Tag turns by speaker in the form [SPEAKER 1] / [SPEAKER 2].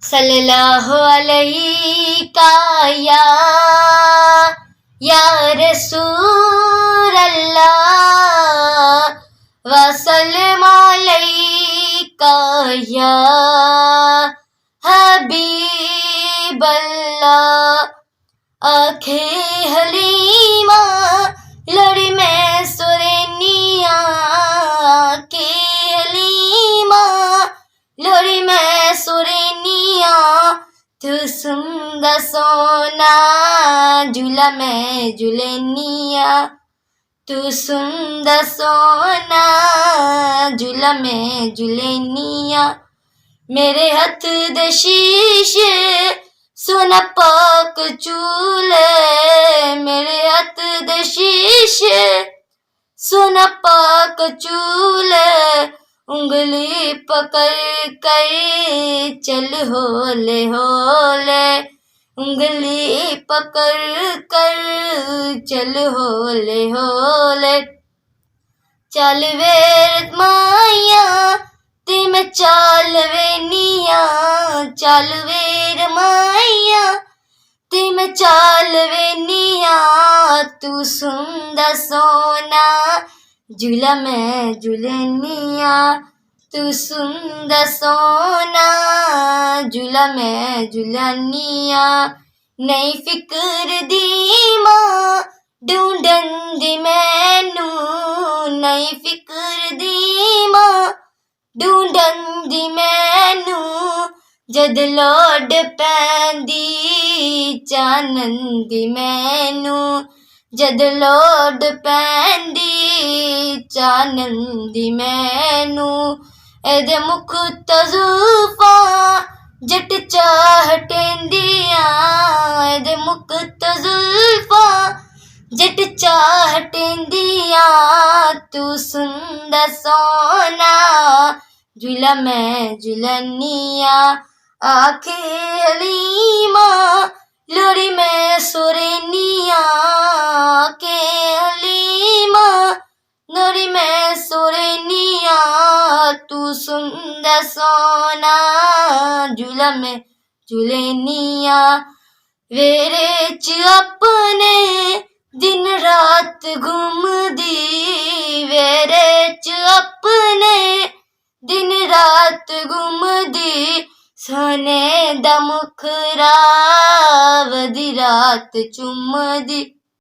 [SPEAKER 1] सल्लल्लाहु अलैका या रसूल अल्लाह वसल्लम अलैका या हबीब अल्लाह। आंखें हलीमा लड़ी में सुरेनिया, आंखें हलीमा लड़ी में सुरेनिया, तू सुंदर सोना झूला में झूलनिया, तू सुंदर सोना झूला में झूलनिया। मेरे हाथ दे शीशे सोना पाक चूल्हे, मेरे हाथ दे शीशे सोना पाक चूल्हे, उंगली पकड़ कर चल होले होले, उंगली पकड़ कर चल होले होले। चल वे माया ते मैं चाल वे निया, चल वे माया ते मैं चाल वे निया, तू सुंदर सोना झूला में झूलनिया, तू सुंदर सोना झूला में झूलनिया। नहीं फिक्र दी मां ढूंढन दी मैनू, नहीं फिक्र दी मां ढूंढन दी मैनू, जद लोड़ पैंदी चानन दी मैनू, जद लोड़ पैंदी चानन दी मैनू। एदे मुख तो जुल्फां जट चाहटेंदियां, एदे मुख तो जुल्फां जट चाहटेंदियां, तू सुंदर सोना झूला में झूलनिया। आंखें हलीमा लोरी में सुरेनिया, आंखें हलीमा लोरी में सुरेनिया, तू सुंदर सोना झूला में झूलनिया। वेरे च अपने दिन रात घूमदी, वेरे च अपने दिन रात घूमदी, सोने दा मुखरा वदी रात चुमदी।